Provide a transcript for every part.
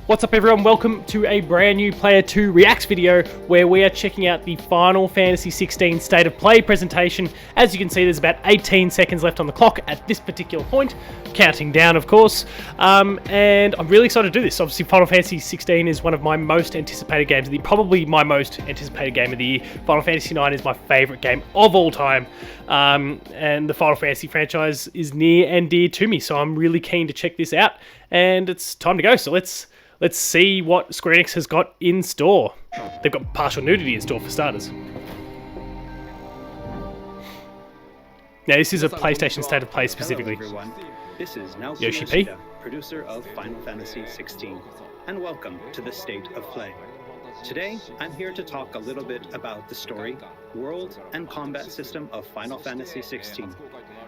What's up everyone, welcome to a brand new Player 2 Reacts video where we are checking out the Final Fantasy XVI State of Play presentation. As you can see, there's about 18 seconds left on the clock at this particular point, counting down of course, and I'm really excited to do this. Obviously Final Fantasy XVI is one of my most anticipated games of the year, probably my most anticipated game of the year. Final Fantasy IX is my favourite game of all time, and the Final Fantasy franchise is near and dear to me, so I'm really keen to check this out, and it's time to go, so let's see what Square-Enix has got in store. They've got partial nudity in store for starters. Now this is a PlayStation State of Play specifically. Hello everyone, this is Nelson Yoshi P, Yoshida, producer of Final Fantasy XVI, and welcome to the State of Play. Today, I'm here to talk a little bit about the story, world, and combat system of Final Fantasy XVI,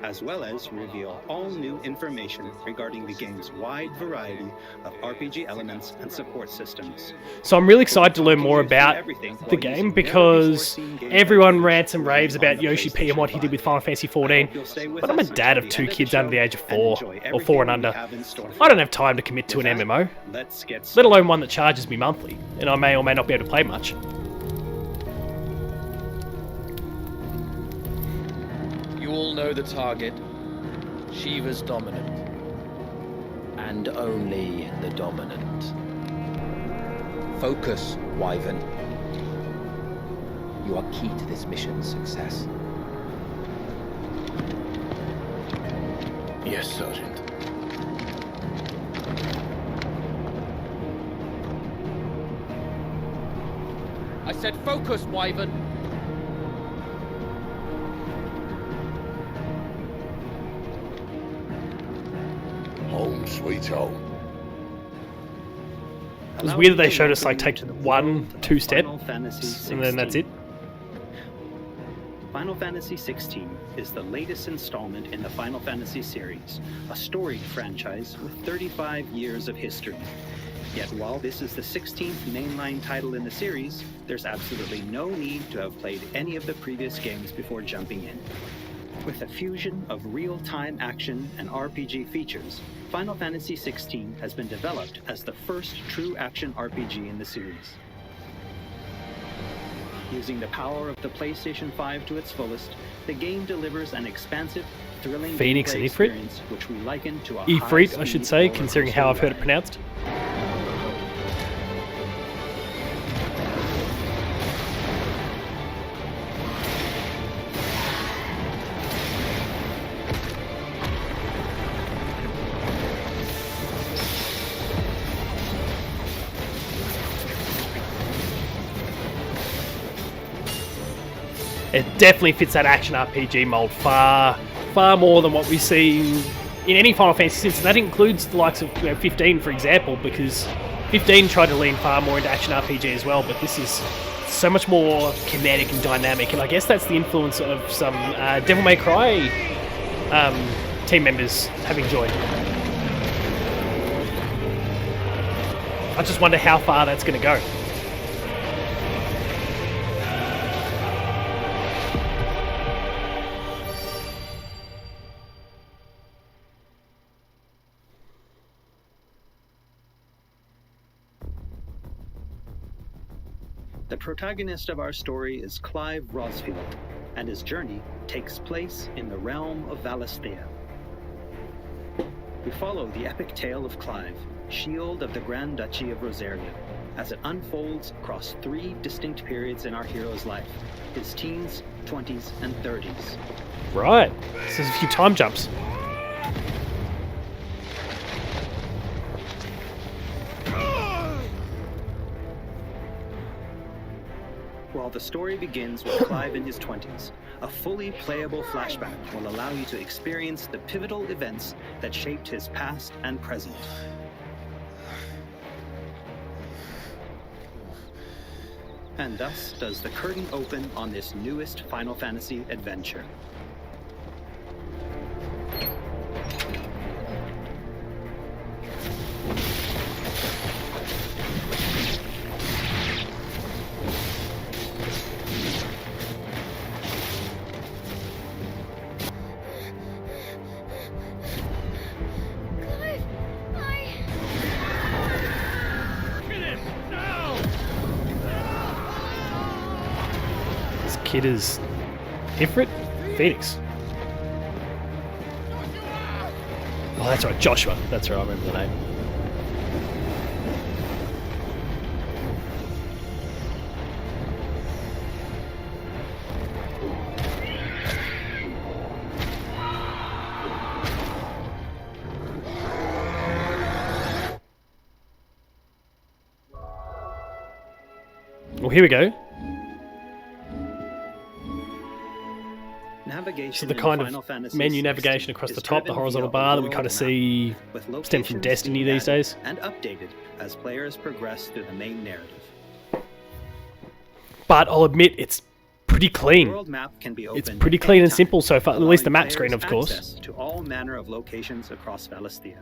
as well as reveal all new information regarding the game's wide variety of RPG elements and support systems. So I'm really excited to learn more about the game because everyone rants and raves about Yoshi P and what he did with Final Fantasy XIV, but I'm a dad of 2 kids under the age of 4, or 4 and under. I don't have time to commit to an MMO, let alone one that charges me monthly, and I may or may not be able to play much. You all know the target. Shiva's dominant. And only the dominant. Focus, Wyvern. You are key to this mission's success. Yes, Sergeant. I said focus, Wyvern. Home sweet home. It was weird that they showed us like take 1-2 steps and then that's it. Final Fantasy XVI is the latest installment in the Final Fantasy series, a storied franchise with 35 years of history. Yet while this is the 16th mainline title in the series, there's absolutely no need to have played any of the previous games before jumping in. With a fusion of real-time action and RPG features, Final Fantasy XVI has been developed as the first true action RPG in the series. Using the power of the PlayStation 5 to its fullest, the game delivers an expansive, thrilling Phoenix and Ifrit? experience which we liken to a Ifrit, I should say, considering how I've heard it pronounced. It definitely fits that action RPG mold far more than what we see in any Final Fantasy since. And that includes the likes of 15, for example, because 15 tried to lean far more into action RPG as well, but this is so much more kinetic and dynamic, and I guess that's the influence of some Devil May Cry team members having joined. I just wonder how far that's going to go. The protagonist of our story is Clive Rosfield, and his journey takes place in the realm of Valisthea. We follow the epic tale of Clive, Shield of the Grand Duchy of Rosaria, as it unfolds across 3 distinct periods in our hero's life: his teens, 20s, and 30s. Right, so there's a few time jumps. While the story begins with Clive in his 20s, a fully playable flashback will allow you to experience the pivotal events that shaped his past and present. And thus does the curtain open on this newest Final Fantasy adventure. kid is different. Phoenix. Oh, that's right, Joshua. That's right, I remember the name. Well, here we go. So the kind of menu navigation across the top, the horizontal bar that we kind of see stem from Destiny these days. And updated as players progress through the main narrative. But I'll admit, it's pretty clean. World map can be It's opened pretty clean and anytime, simple so far, at least the allowing map screen, of players course. access to all manner of locations across Valisthea.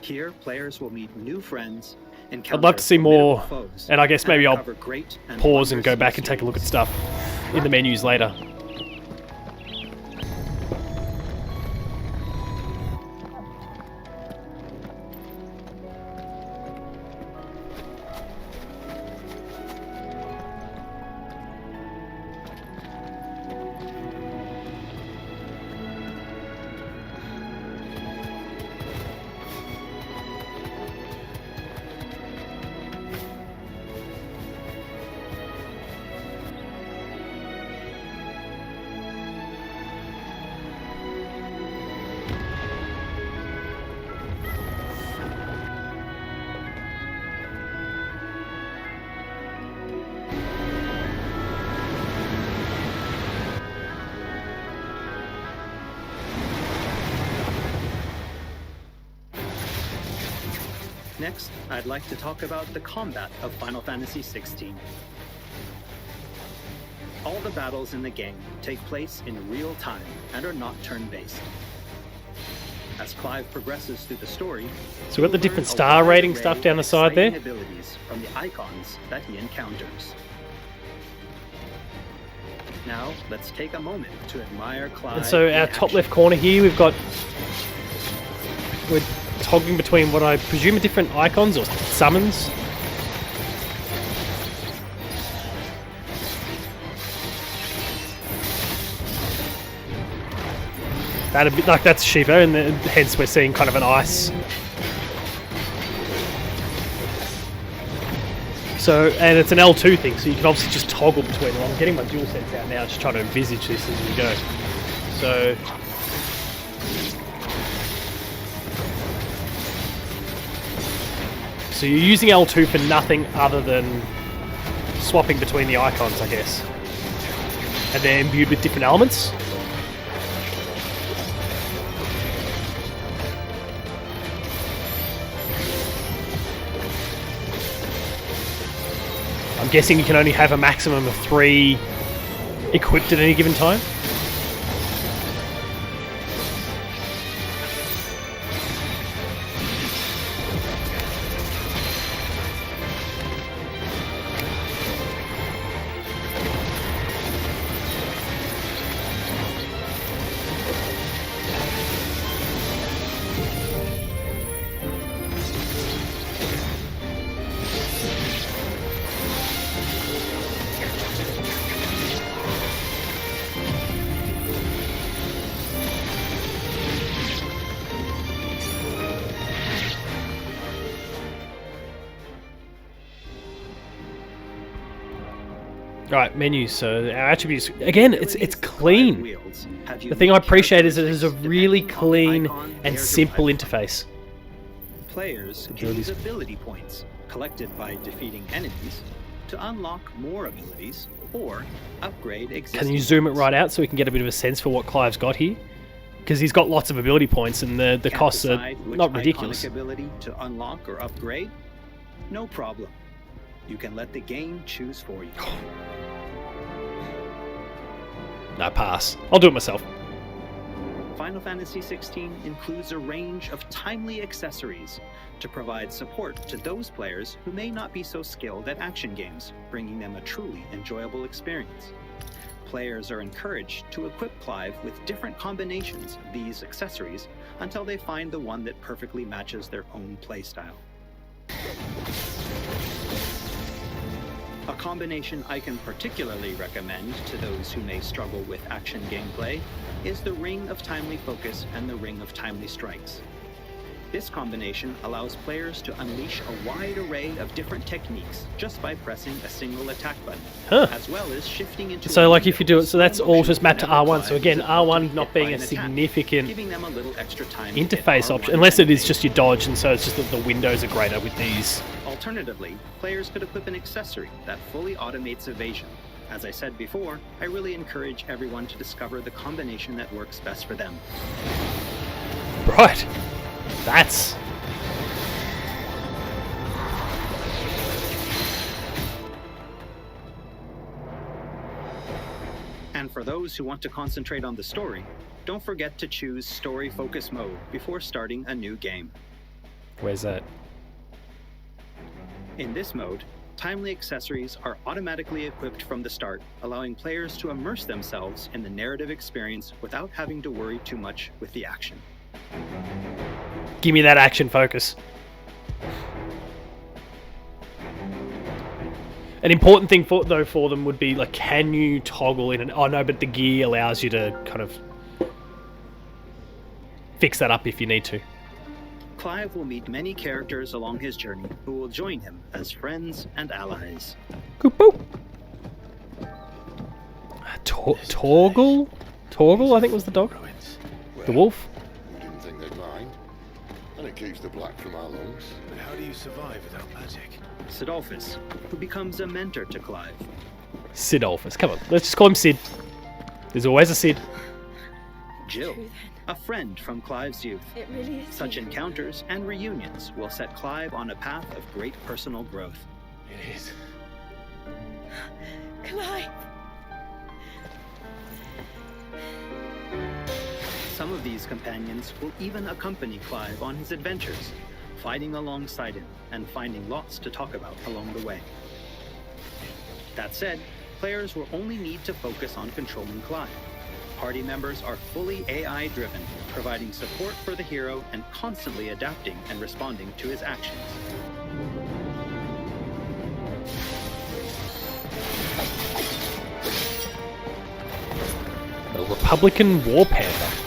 Here, players will meet new friends. I'd love to see more, and I guess maybe I'll pause and go back and take a look at stuff in the menus later. Next, I'd like to talk about the combat of Final Fantasy XVI. All the battles in the game take place in real time and are not turn-based. As Clive progresses through the story, so we've got the different star rating stuff down the side there. Abilities from the icons that he encounters. Now, let's take a moment to admire Clive. And so our top left corner here, we're toggling between what I presume are different icons or summons. That a bit like that's Shiva, and hence we're seeing kind of an ice. So, and it's an L2 thing, so you can obviously just toggle between them. I'm getting my DualSense out now, just trying to envisage this as we go. So you're using L2 for nothing other than swapping between the icons, I guess. And they're imbued with different elements. I'm guessing you can only have a maximum of 3 equipped at any given time. Right, menus. So our attributes again, it's clean. The thing I appreciate is that it is a really clean and simple interface. Players can use ability points collected by defeating enemies to unlock more abilities or upgrade existing. Can you zoom it right out so we can get a bit of a sense for what Clive's got here? Because he's got lots of ability points, and the costs are not ridiculous. Ability to unlock or upgrade? No problem. You can let the game choose for you. No, pass. I'll do it myself. Final Fantasy XVI includes a range of timely accessories to provide support to those players who may not be so skilled at action games, bringing them a truly enjoyable experience. Players are encouraged to equip Clive with different combinations of these accessories until they find the one that perfectly matches their own playstyle. combination I can particularly recommend to those who may struggle with action gameplay is the Ring of Timely Focus and the Ring of Timely Strikes. This combination allows players to unleash a wide array of different techniques just by pressing a single attack button, as well as shifting into. So, like, if you do it, so that's all just mapped to R1. So again, R1 not being a significant giving them a little extra time interface option, unless it is just your dodge, and so it's just that the windows are greater with these. Alternatively, players could equip an accessory that fully automates evasion. As I said before, I really encourage everyone to discover the combination that works best for them. Right. That's... And for those who want to concentrate on the story, don't forget to choose Story Focus Mode before starting a new game. Where's that? In this mode, timely accessories are automatically equipped from the start, allowing players to immerse themselves in the narrative experience without having to worry too much with the action. Give me that action focus. An important thing for them would be, like, can you toggle in oh no, but the gear allows you to kind of fix that up if you need to. Clive will meet many characters along his journey who will join him as friends and allies. Boop. Torgal? Torgal, I think was the dog. The wolf. We didn't think they'd mind. And it keeps the black from our lungs. But how do you survive without magic? Sidolphus, who becomes a mentor to Clive. Sidolphus, come on, let's just call him Sid. There's always a Sid. Jill, a friend from Clive's youth. It really is. Such encounters and reunions will set Clive on a path of great personal growth. It is. Clive! Some of these companions will even accompany Clive on his adventures, fighting alongside him and finding lots to talk about along the way. That said, players will only need to focus on controlling Clive. Party members are fully AI-driven, providing support for the hero and constantly adapting and responding to his actions. A Republican War Panther.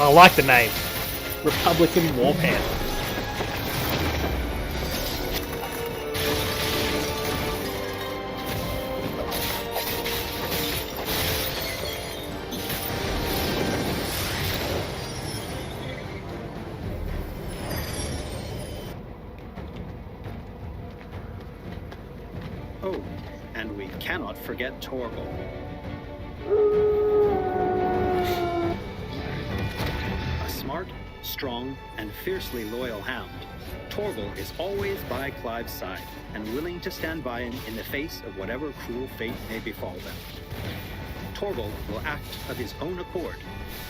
I like the name. Republican War Panther. Oh, and we cannot forget Torgal. A smart, strong, and fiercely loyal hound, Torgal is always by Clive's side and willing to stand by him in the face of whatever cruel fate may befall them. Torgal will act of his own accord,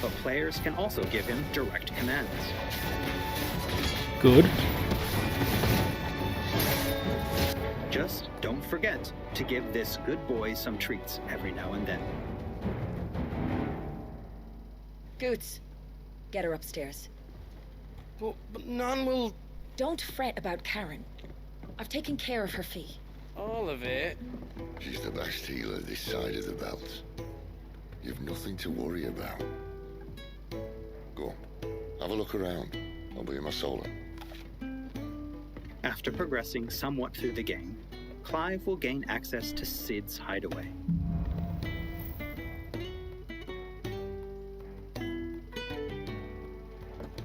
but players can also give him direct commands. Good. Just don't forget to give this good boy some treats every now and then. Goots, get her upstairs. But none will... Don't fret about Karen. I've taken care of her fee. All of it? She's the best healer this side of the belt. You've nothing to worry about. Go on, have a look around. I'll be in my solo. After progressing somewhat through the game, Clive will gain access to Sid's hideaway.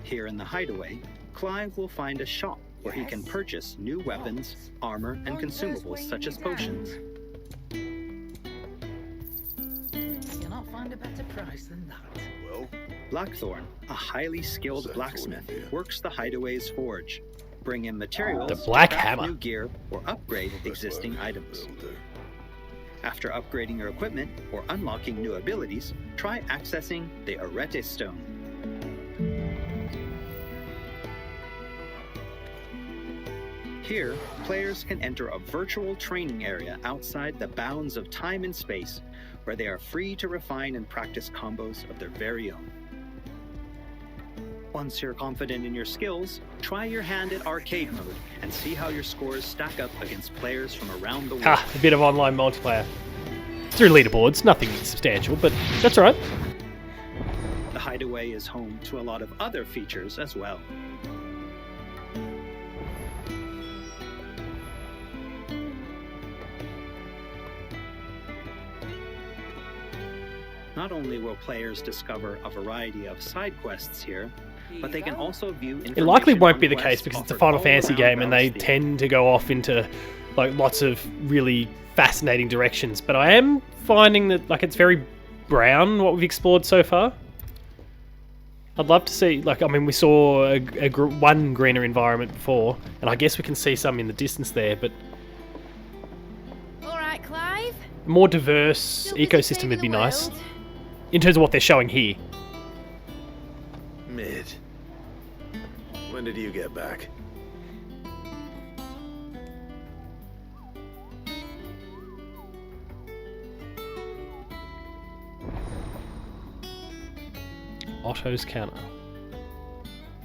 Here in the hideaway, Clive will find a shop where he can purchase new weapons, armor, and consumables such as potions. You'll not find a better price than that. Well, Blackthorn, a highly skilled What's that blacksmith, for in here? works the hideaway's forge. Bring in materials The Black to craft Hammer. new gear or upgrade existing items. After upgrading your equipment or unlocking new abilities, try accessing the Arete Stone. Here, players can enter a virtual training area outside the bounds of time and space, where they are free to refine and practice combos of their very own. Once you're confident in your skills, try your hand at arcade mode and see how your scores stack up against players from around the world. Ha, a bit of online multiplayer. Through leaderboards, nothing substantial, but that's alright. The Hideaway is home to a lot of other features as well. Not only will players discover a variety of side quests here, but they can also view information. It likely won't on be the quests case because it's a offered Final all Fantasy around game and they Bell's Theater. tend to go off into like lots of really fascinating directions. But I am finding that like it's very brown what we've explored so far. I'd love to see, like, I mean, we saw one greener environment before, and I guess we can see some in the distance there, but All right, Clive. a more diverse Still busy ecosystem saving would be the nice world? in terms of what they're showing here. Mid. When did you get back? Otto's counter.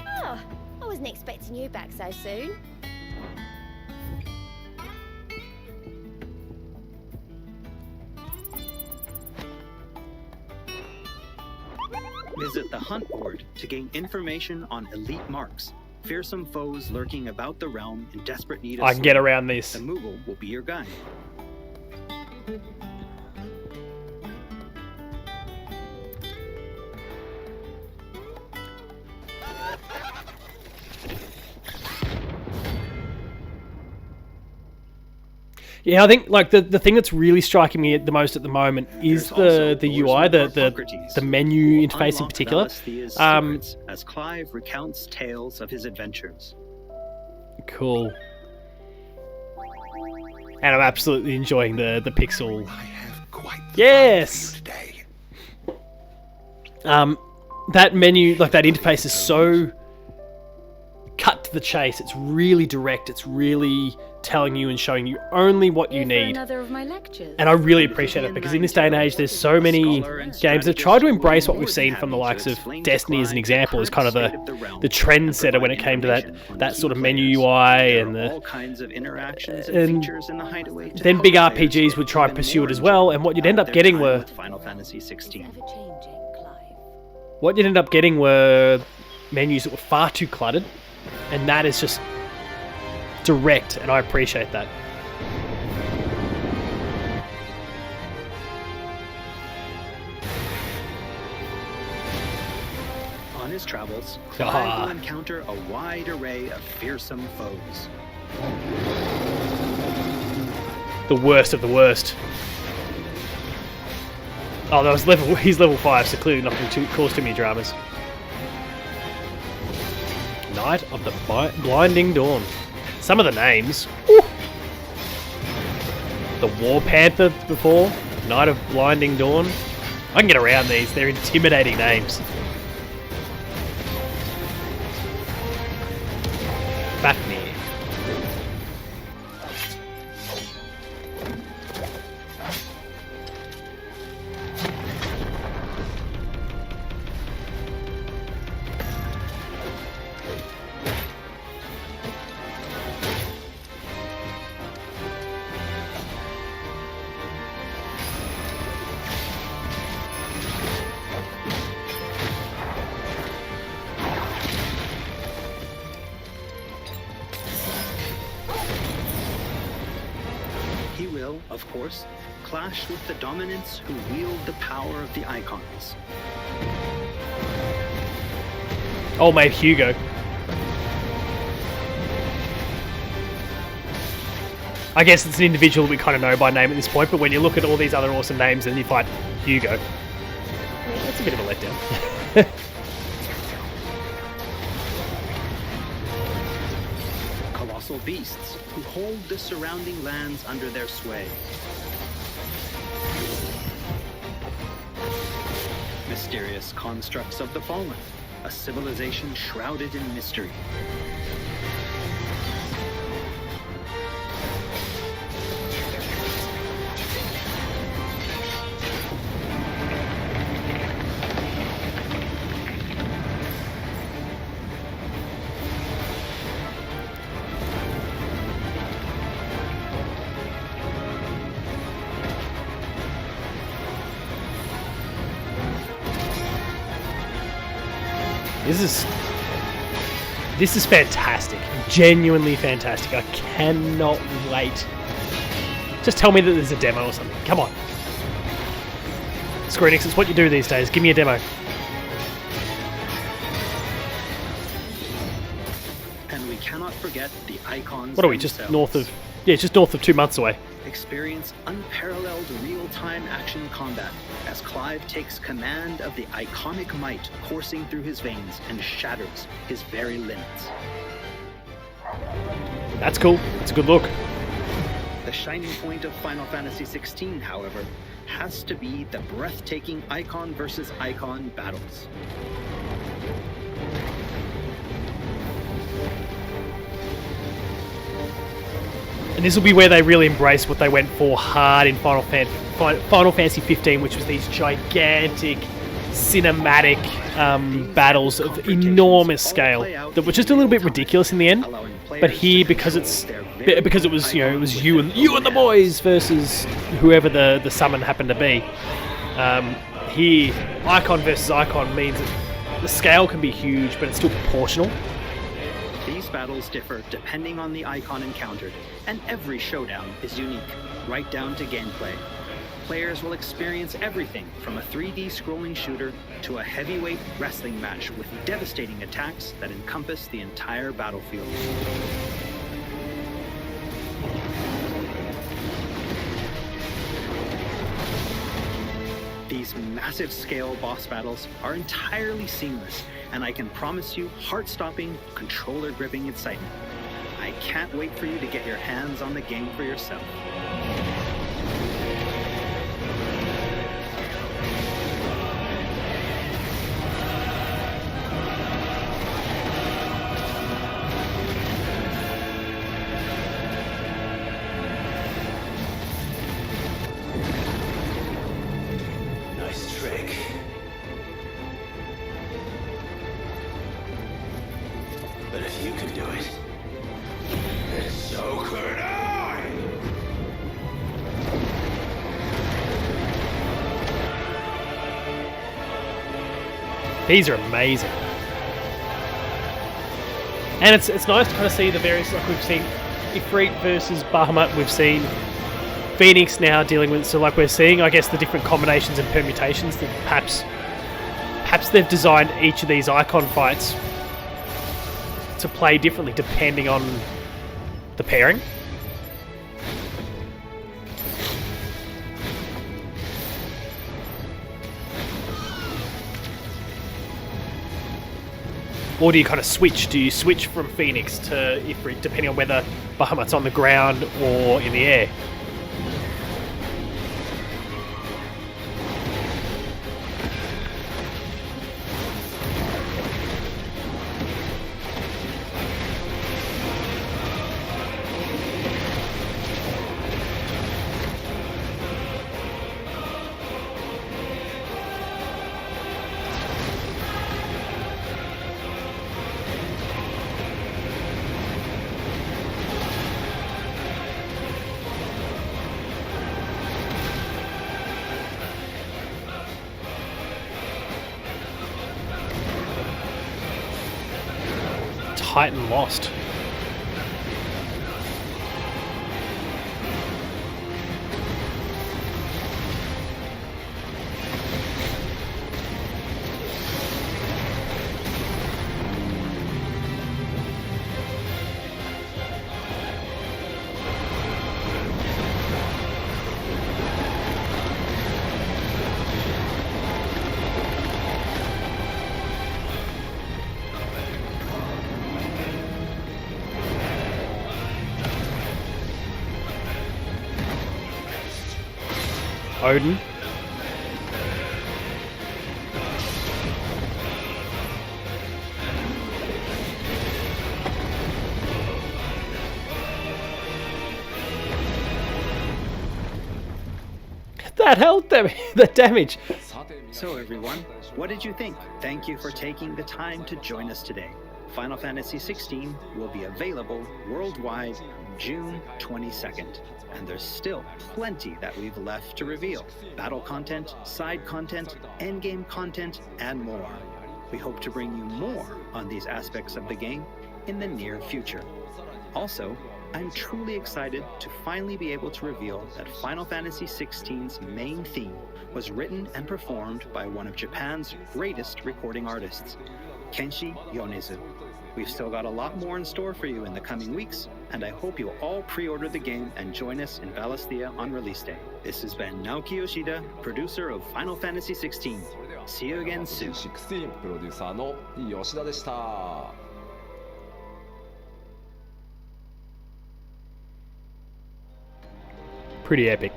Oh, I wasn't expecting you back so soon. Visit the hunt board to gain information on elite marks, fearsome foes lurking about the realm in desperate need of I can get slay. around this. The Moogle will be your guide. Yeah, I think like the thing that's really striking me the most at the moment is There's also the doors UI, before the Socrates, menu which will interface in unlock particular. Valisthea's Um, secrets as Clive recounts tales of his adventures. Cool. And I'm absolutely enjoying the pixel. I have quite the Yes! fun for you today. That menu, like that interface is so cut to the chase. It's really direct. It's really telling you and showing you only what you Here for need. another of my lectures. And I really appreciate it because in this day and age, there's so many games that try to embrace what we've seen from the likes of Destiny as an example, as kind of the trendsetter when it came to that sort of menu UI and all the. kinds of interactions and features in the Hideaway to Then help big players RPGs get would try and even pursue more it as well, and what you'd end up their getting time were with Final Fantasy XVI. Ever changing, Clive. what you'd end up getting were menus that were far too cluttered, and that is just direct, and I appreciate that. On his travels, Clive will encounter a wide array of fearsome foes. The worst of the worst. Oh, that was level. He's level 5, so clearly not going to cause too many dramas. Knight of the Blinding Dawn. Some of the names. Woo! The War Panther before. Knight of Blinding Dawn. I can get around these. They're intimidating names. Fafnir. He will, of course, clash with the dominants who wield the power of the icons. Old mate Hugo. I guess it's an individual we kind of know by name at this point, but when you look at all these other awesome names and you find Hugo, that's a bit of a letdown. Colossal beasts who hold the surrounding lands under their sway. Mysterious constructs of the fallen, a civilization shrouded in mystery. This is fantastic. Genuinely fantastic. I cannot wait. Just tell me that there's a demo or something. Come on. Square-Enix, it's what you do these days. Give me a demo. And we cannot forget the icons. What are we, just north of... Yeah, just north of 2 months away. Experience unparalleled real-time action combat as Clive takes command of the iconic might coursing through his veins and shatters his very limits. That's cool. It's a good look. The shining point of Final Fantasy XVI, however, has to be the breathtaking icon versus icon battles. And this will be where they really embrace what they went for hard in Final Fantasy 15, which was these gigantic cinematic battles of enormous scale that were just a little bit ridiculous in the end. But here, because it was it was you and the boys versus whoever the summon happened to be. Here, icon versus icon means that the scale can be huge, but it's still proportional. These battles differ depending on the icon encountered, and every showdown is unique, right down to gameplay. Players will experience everything from a 3D scrolling shooter to a heavyweight wrestling match with devastating attacks that encompass the entire battlefield. These massive scale boss battles are entirely seamless, and I can promise you heart-stopping, controller-gripping excitement. I can't wait for you to get your hands on the game for yourself. Nice trick. But if you can do it, then so could I! These are amazing. And it's nice to kind of see the various, like we've seen Ifrit versus Bahamut, we've seen Phoenix now dealing with, so like we're seeing, I guess, the different combinations and permutations that perhaps they've designed each of these icon fights to play differently depending on the pairing. Or do you kind of switch? Do you switch from Phoenix to Ifrit depending on whether Bahamut's on the ground or in the air? Titan lost. Odin. That held them the damage. So everyone, what did you think? Thank you for taking the time to join us today. Final Fantasy XVI will be available worldwide June 22nd, and there's still plenty that we've left to reveal. Battle content, side content, endgame content, and more. We hope to bring you more on these aspects of the game in the near future. Also, I'm truly excited to finally be able to reveal that Final Fantasy XVI's main theme was written and performed by one of Japan's greatest recording artists, Kenshi Yonezu. We've still got a lot more in store for you in the coming weeks, and I hope you'll all pre-order the game and join us in Valisthea on release day. This has been Naoki Yoshida, producer of Final Fantasy XVI. See you again soon. 16プロデューサーの吉田でした。Pretty epic.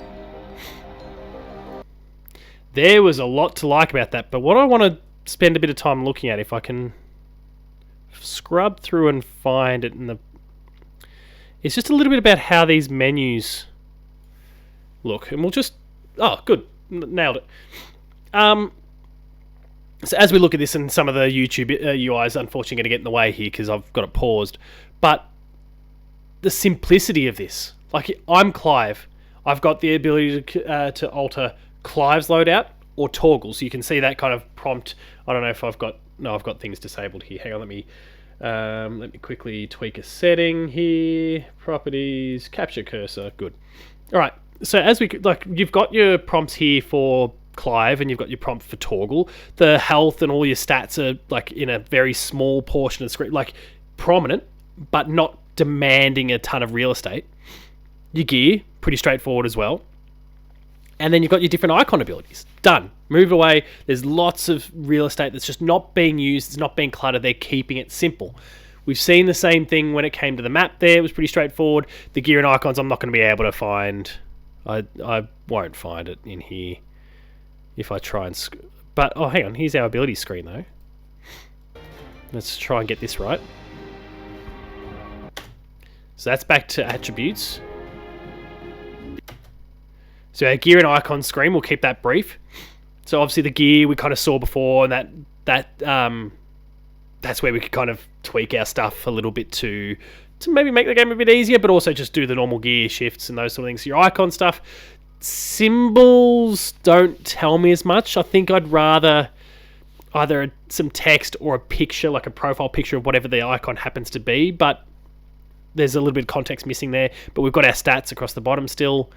There was a lot to like about that, but what I want to spend a bit of time looking at, if I can scrub through and find it in the... It's just a little bit about how these menus look, and we'll just... Oh, good. Nailed it. So as we look at this, and some of the YouTube UIs unfortunately going to get in the way here because I've got it paused, but the simplicity of this. Like, I'm Clive. I've got the ability to alter Clive's loadout or toggle, so you can see that kind of prompt. I don't know if I've got... No, I've got things disabled here. Hang on, let me quickly tweak a setting here. Properties, capture cursor, good. All right, so as we... Like, you've got your prompts here for Clive, and you've got your prompt for toggle. The health and all your stats are, like, in a very small portion of the screen, like, prominent, but not demanding a ton of real estate. Your gear, pretty straightforward as well. And then you've got your different icon abilities. Done. Move away. There's lots of real estate that's just not being used. It's not being cluttered. They're keeping it simple. We've seen the same thing when it came to the map there. It was pretty straightforward. The gear and icons I'm not going to be able to find. I won't find it in here if I try and... But, oh, hang on. Here's our ability screen, though. Let's try and get this right. So that's back to attributes. So our gear and icon screen, we'll keep that brief. So obviously the gear we kind of saw before, and that's where we could kind of tweak our stuff a little bit to maybe make the game a bit easier, but also just do the normal gear shifts and those sort of things. Your icon stuff, symbols don't tell me as much. I think I'd rather either some text or a picture, like a profile picture of whatever the icon happens to be, but there's a little bit of context missing there. But we've got our stats across the bottom still.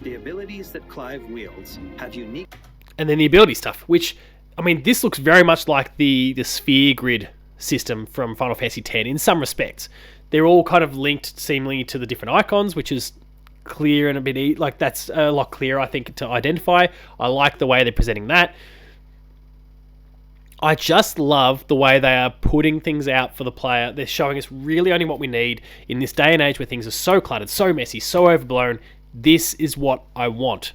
The abilities that Clive wields have unique... And then the ability stuff, which, I mean, this looks very much like the sphere grid system from Final Fantasy X in some respects. They're all kind of linked seemingly to the different icons, which is clear and a bit... Like, that's a lot clearer, I think, to identify. I like the way they're presenting that. I just love the way they are putting things out for the player. They're showing us really only what we need in this day and age where things are so cluttered, so messy, so overblown. This is what I want.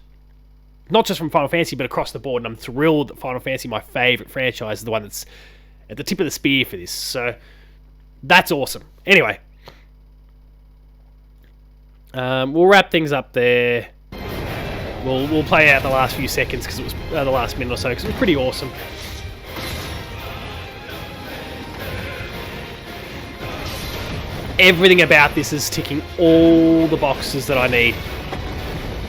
Not just from Final Fantasy, but across the board. And I'm thrilled that Final Fantasy, my favourite franchise, is the one that's at the tip of the spear for this. So, that's awesome. Anyway. We'll wrap things up there. We'll play out the last few seconds, because it was the last minute or so, because it was pretty awesome. Everything about this is ticking all the boxes that I need.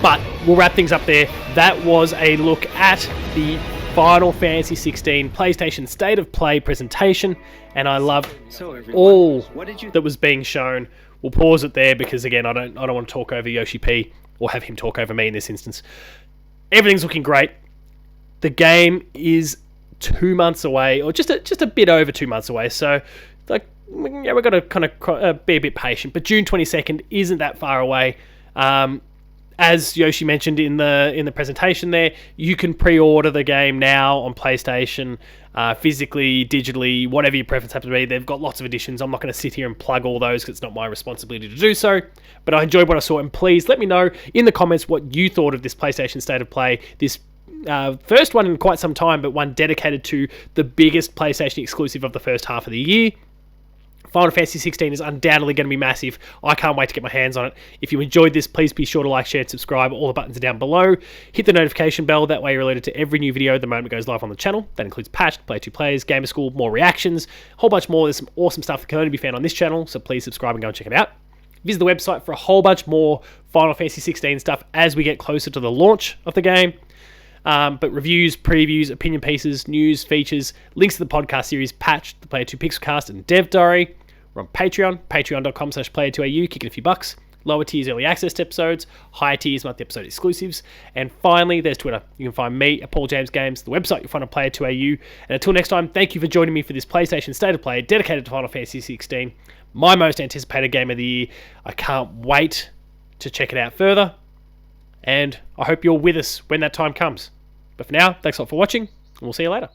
But we'll wrap things up there. That was a look at the Final Fantasy XVI PlayStation State of Play presentation, and I loved all that was being shown. We'll pause it there because, again, I don't want to talk over Yoshi P or have him talk over me in this instance. Everything's looking great. The game is 2 months away, or just a bit over 2 months away. So, like, yeah, we've got to kind of be a bit patient. But June 22nd isn't that far away. As Yoshi mentioned in the presentation there, you can pre-order the game now on PlayStation, physically, digitally, whatever your preference happens to be. They've got lots of editions. I'm not going to sit here and plug all those because it's not my responsibility to do so. But I enjoyed what I saw, and please let me know in the comments what you thought of this PlayStation State of Play. This first one in quite some time, but one dedicated to the biggest PlayStation exclusive of the first half of the year. Final Fantasy XVI is undoubtedly going to be massive. I can't wait to get my hands on it. If you enjoyed this, please be sure to like, share, and subscribe. All the buttons are down below. Hit the notification bell. That way you're alerted to every new video the moment it goes live on the channel. That includes Patched, Play 2 Plays, Gamer School, more reactions, a whole bunch more. There's some awesome stuff that can only be found on this channel, so please subscribe and go and check it out. Visit the website for a whole bunch more Final Fantasy XVI stuff as we get closer to the launch of the game. But reviews, previews, opinion pieces, news, features, links to the podcast series, Patch, the Player 2 Pixelcast, and Dev Diary. We're on Patreon, patreon.com/player2au, kicking a few bucks. Lower tiers, early access to episodes. Higher tiers, monthly episode exclusives. And finally, there's Twitter. You can find me at Paul James Games. The website you'll find on Player2au. And until next time, thank you for joining me for this PlayStation State of Play dedicated to Final Fantasy XVI, my most anticipated game of the year. I can't wait to check it out further. And I hope you're with us when that time comes. But for now, thanks a lot for watching, and we'll see you later.